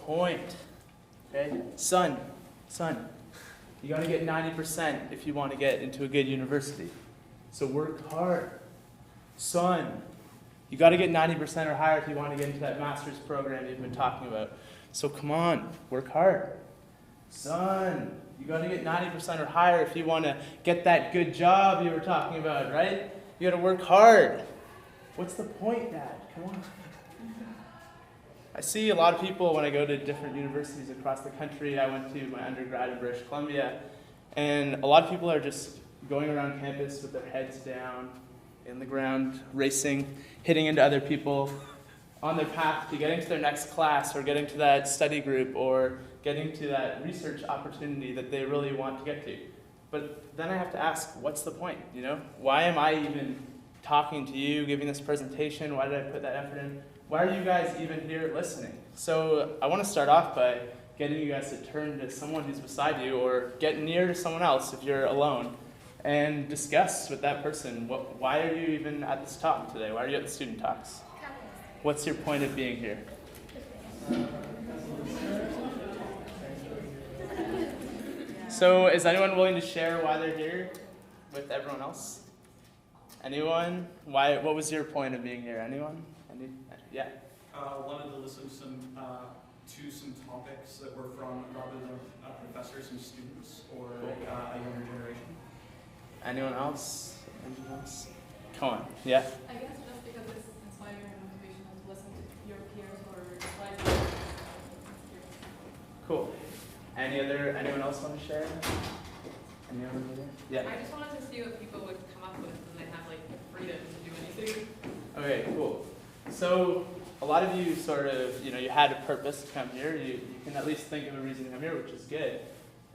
point? Okay, son, you gotta get 90% if you want to get into a good university. So work hard. Son, you gotta get 90% or higher if you want to get into that master's program you've been talking about. So come on, work hard. Son, you gotta get 90% or higher if you want to get that good job you were talking about, right? You gotta work hard. What's the point, Dad? Come on. I see a lot of people when I go to different universities across the country. I went to my undergrad in British Columbia, and a lot of people are just going around campus with their heads down, in the ground, racing, hitting into other people, on their path to getting to their next class, or getting to that study group, or getting to that research opportunity that they really want to get to. But then I have to ask, what's the point, you know? Why am I even talking to you, giving this presentation? Why did I put that effort in? Why are you guys even here listening? So I want to start off by getting you guys to turn to someone who's beside you, or get near to someone else if you're alone, and discuss with that person, why are you even at this talk today? Why are you at the student talks? What's your point of being here? So is anyone willing to share why they're here with everyone else? Anyone? Why? What was your point of being here? Anyone? Yeah. Wanted to listen to some topics that were from rather than professors and students, or a younger generation. Anyone else? Anyone else? Come on. Yeah. I guess just because it's inspiring and motivational to listen to your peers or slides. Cool. Anyone else want to share? Anyone? Yeah. I just wanted to see what people would come up with when they have like freedom to do anything. Okay, cool. So a lot of you sort of, you had a purpose to come here. You can at least think of a reason to come here, which is good.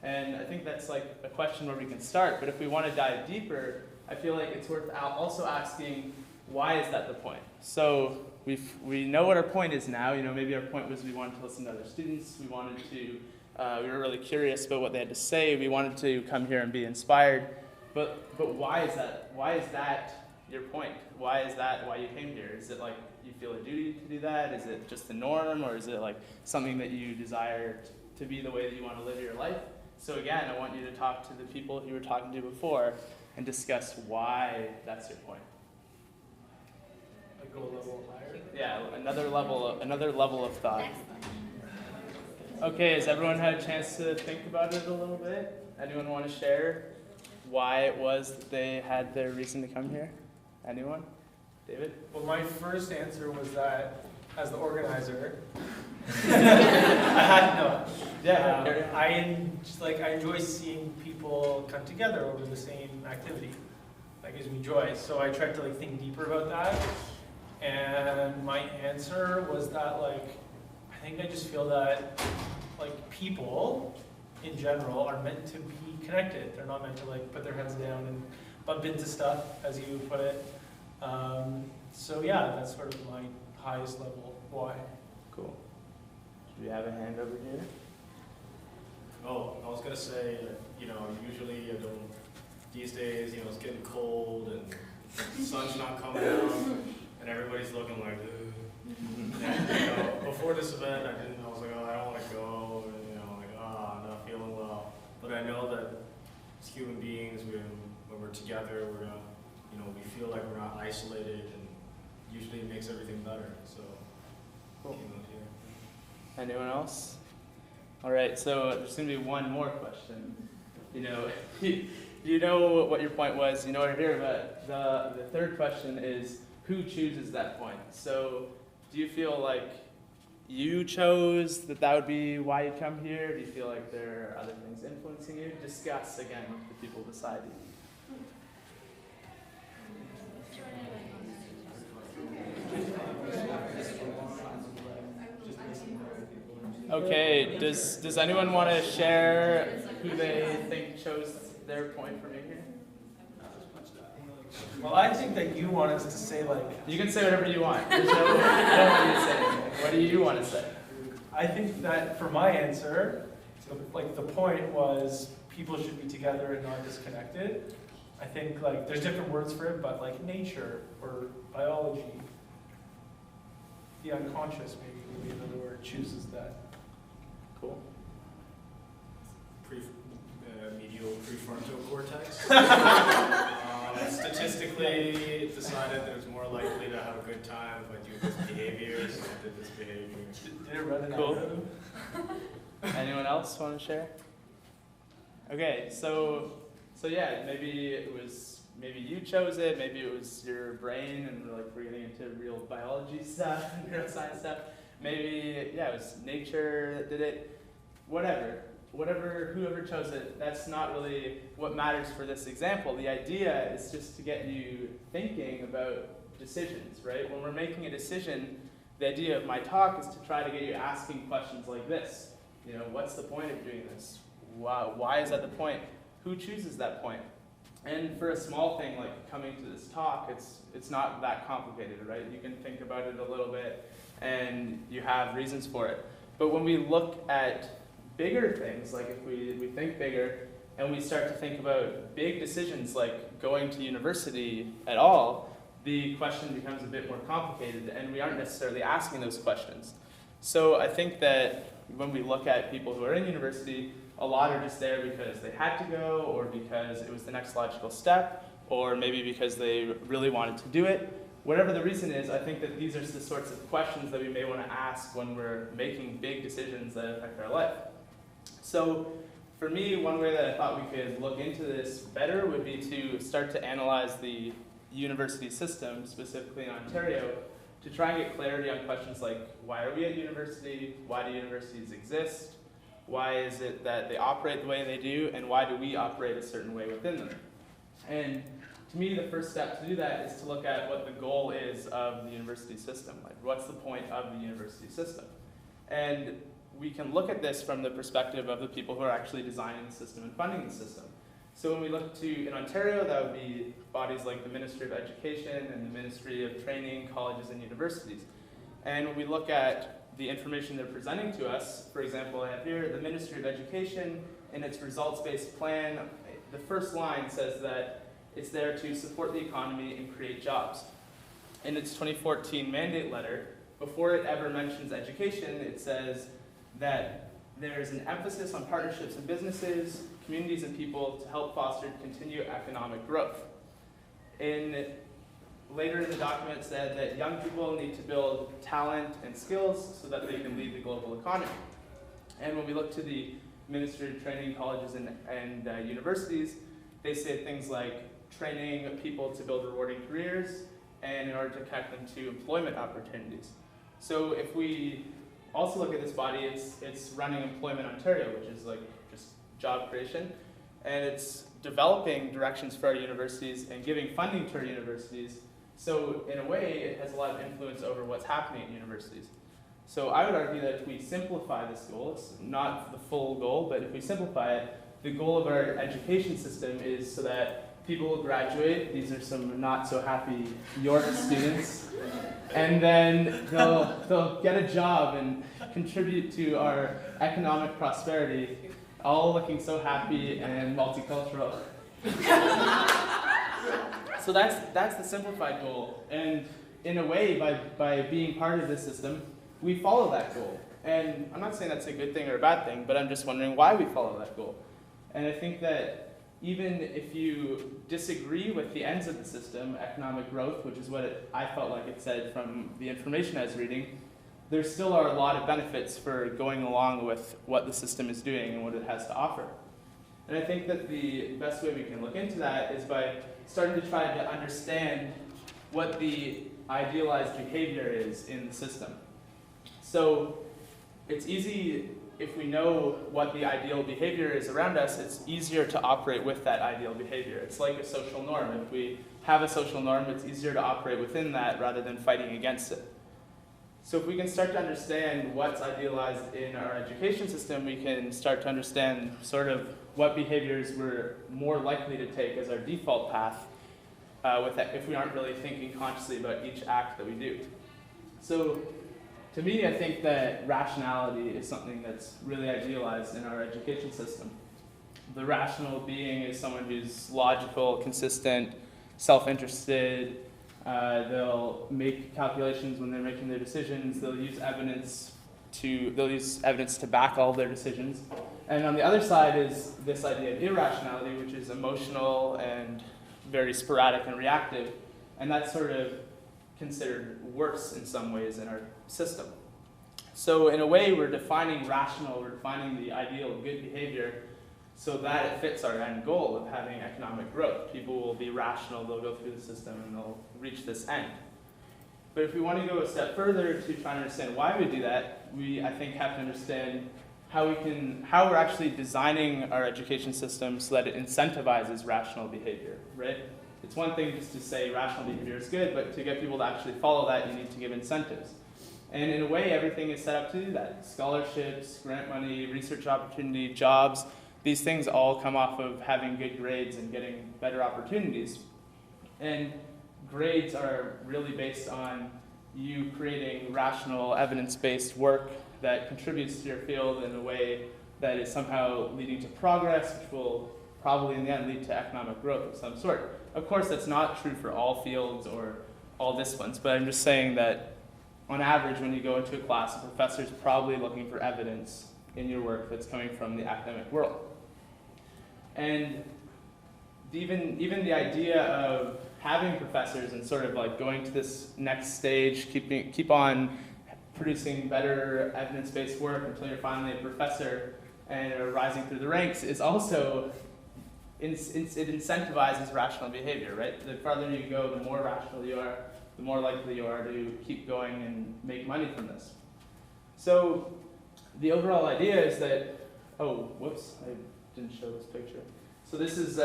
And I think that's like a question where we can start. But if we want to dive deeper, I feel like it's worth also asking, why is that the point? So we know what our point is now. Maybe our point was we wanted to listen to other students. We were really curious about what they had to say. We wanted to come here and be inspired. But why is that? Why is that your point? Why is that why you came here? Is it like you feel a duty to do that? Is it just the norm? Or is it like something that you desire to be the way that you want to live your life? So again, I want you to talk to the people you were talking to before and discuss why that's your point. Like go a level higher? Yeah, another level of thought. Okay, has everyone had a chance to think about it a little bit? Anyone want to share why it was that they had their reason to come here? Anyone? David? Well, my first answer was that as the organizer, I enjoy seeing people come together over the same activity. That gives me joy. So I tried to think deeper about that. And my answer was that I think I just feel that people in general are meant to be connected. They're not meant to put their heads down and bump into stuff, as you put it. So yeah, that's sort of my highest level why. Cool. Do we have a hand over here? Oh, I was gonna say that, usually I don't, these days, it's getting cold and the sun's not coming out and everybody's looking like, and, before this event, I was like, oh, I don't want to go, and, I'm not feeling well. But I know that as human beings, when we're together, we're gonna, we feel like we're not isolated, and usually it makes everything better. So, cool. Here. Anyone else? All right, so there's going to be one more question. You know what your point was, you know what you're here, but the third question is, who chooses that point? So do you feel like you chose that would be why you come here? Do you feel like there are other things influencing you? Discuss again with the people beside you. Okay, does anyone want to share who they think chose their point for being here? Well, I think that you want us to say You can say whatever you want. There's no I don't want you to say anything. What do you want to say? I think that for my answer, the point was people should be together and not disconnected. I think there's different words for it, but nature or biology, the unconscious maybe another word, chooses that. Cool. Medial prefrontal cortex. Statistically, it decided that it's more likely to have a good time if I do this behavior, so I did this behavior. Did it run an Cool. algorithm? Anyone else want to share? Okay, so yeah, maybe you chose it, maybe it was your brain, and we're getting into real biology stuff and neuroscience stuff. Maybe it was nature that did it. Whoever chose it, that's not really what matters for this example. The idea is just to get you thinking about decisions, right? When we're making a decision, the idea of my talk is to try to get you asking questions like this. What's the point of doing this? Why is that the point? Who chooses that point? And for a small thing like coming to this talk, it's not that complicated, right? You can think about it a little bit, and you have reasons for it. But when we look at bigger things, like if we think bigger and we start to think about big decisions like going to university at all, the question becomes a bit more complicated, and we aren't necessarily asking those questions. So I think that when we look at people who are in university, a lot are just there because they had to go, or because it was the next logical step, or maybe because they really wanted to do it. Whatever the reason is, I think that these are the sorts of questions that we may want to ask when we're making big decisions that affect our life. So for me, one way that I thought we could look into this better would be to start to analyze the university system, specifically in Ontario, to try and get clarity on questions like, why are we at university? Why do universities exist? Why is it that they operate the way they do? And why do we operate a certain way within them? And to me, the first step to do that is to look at what the goal is of the university system. Like, what's the point of the university system? And we can look at this from the perspective of the people who are actually designing the system and funding the system. So when we look to, in Ontario, that would be bodies like the Ministry of Education and the Ministry of Training, colleges and universities. And when we look at the information they're presenting to us, for example, I have here the Ministry of Education, in its results-based plan, the first line says that it's there to support the economy and create jobs. In its 2014 mandate letter, before it ever mentions education, it says that there's an emphasis on partnerships and businesses, communities and people to help foster continued economic growth. Later in the document it said that young people need to build talent and skills so that they can lead the global economy. And when we look to the Ministry of Training, colleges and universities, they say things like training people to build rewarding careers and in order to connect them to employment opportunities. So if we also look at this body, it's running Employment Ontario, which is like just job creation, and it's developing directions for our universities and giving funding to our universities. So in a way, it has a lot of influence over what's happening at universities. So I would argue that if we simplify this goal, it's not the full goal, but if we simplify it, the goal of our education system is so that people will graduate. These are some not so happy York students. And then they'll get a job and contribute to our economic prosperity, all looking so happy and multicultural. So that's the simplified goal. And in a way, by being part of this system, we follow that goal. And I'm not saying that's a good thing or a bad thing, but I'm just wondering why we follow that goal. And I think that even if you disagree with the ends of the system, economic growth, which is what I felt like it said from the information I was reading, there still are a lot of benefits for going along with what the system is doing and what it has to offer. And I think that the best way we can look into that is by starting to try to understand what the idealized behavior is in the system. So it's easy, if we know what the ideal behavior is around us, it's easier to operate with that ideal behavior. It's like a social norm. If we have a social norm, it's easier to operate within that rather than fighting against it. So if we can start to understand what's idealized in our education system, we can start to understand sort of what behaviors we're more likely to take as our default path if we aren't really thinking consciously about each act that we do. So to me, I think that rationality is something that's really idealized in our education system. The rational being is someone who's logical, consistent, self-interested. They'll make calculations when they're making their decisions. They'll use evidence they'll use evidence to back all of their decisions. And on the other side is this idea of irrationality, which is emotional and very sporadic and reactive, and that's sort of considered worse in some ways in our system. So in a way, we're defining rational, we're defining the ideal of good behavior so that it fits our end goal of having economic growth. People will be rational, they'll go through the system, and they'll reach this end. But if we want to go a step further to try and understand why we do that, we, I think, have to understand how we're actually designing our education system so that it incentivizes rational behavior, right? It's one thing just to say rational behavior is good, but to get people to actually follow that, you need to give incentives. And in a way, everything is set up to do that. Scholarships, grant money, research opportunity, jobs, these things all come off of having good grades and getting better opportunities. And grades are really based on you creating rational, evidence-based work that contributes to your field in a way that is somehow leading to progress, which will probably in the end lead to economic growth of some sort. Of course, that's not true for all fields or all disciplines, but I'm just saying that on average, when you go into a class, the professor is probably looking for evidence in your work that's coming from the academic world. And even the idea of having professors and sort of like going to this next stage, keep on producing better evidence-based work until you're finally a professor and are rising through the ranks is also, it incentivizes rational behavior, right? The farther you go, the more rational you are, the more likely you are to keep going and make money from this. So the overall idea is that, oh, whoops, I didn't show this picture. So this is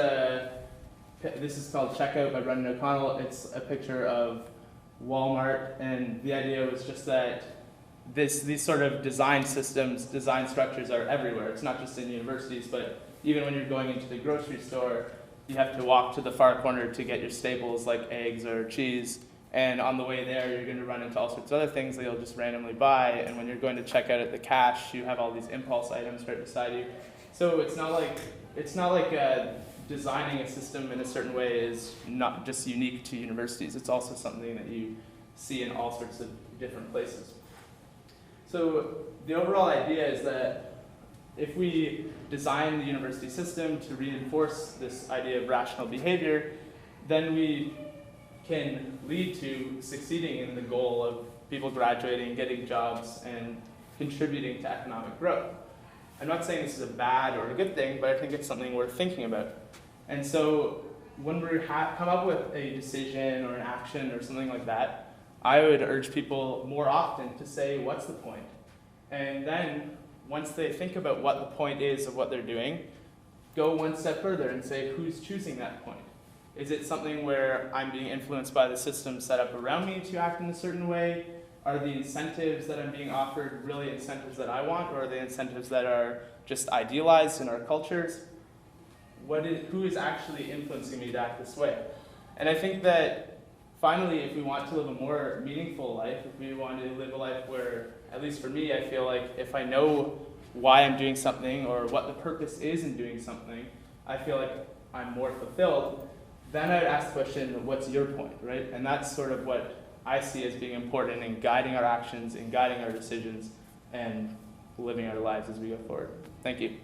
called Checkout by Brendan O'Connell. It's a picture of Walmart, and the idea was just that these sort of design systems, design structures are everywhere. It's not just in universities, but even when you're going into the grocery store, you have to walk to the far corner to get your staples like eggs or cheese. And on the way there, you're going to run into all sorts of other things that you'll just randomly buy. And when you're going to check out at the cash, you have all these impulse items right beside you. So it's not like designing a system in a certain way is not just unique to universities. It's also something that you see in all sorts of different places. So the overall idea is that if we design the university system to reinforce this idea of rational behavior, then we can lead to succeeding in the goal of people graduating, getting jobs, and contributing to economic growth. I'm not saying this is a bad or a good thing, but I think it's something worth thinking about. And so when we come up with a decision or an action or something like that, I would urge people more often to say, what's the point? And then once they think about what the point is of what they're doing, go one step further and say, who's choosing that point? Is it something where I'm being influenced by the system set up around me to act in a certain way? Are the incentives that I'm being offered really incentives that I want, or are they incentives that are just idealized in our cultures? Who is actually influencing me to act this way? And I think that finally, if we want to live a more meaningful life, if we want to live a life where, at least for me, I feel like if I know why I'm doing something or what the purpose is in doing something, I feel like I'm more fulfilled. Then I would ask the question, what's your point, right? And that's sort of what I see as being important in guiding our actions, in guiding our decisions, and living our lives as we go forward. Thank you.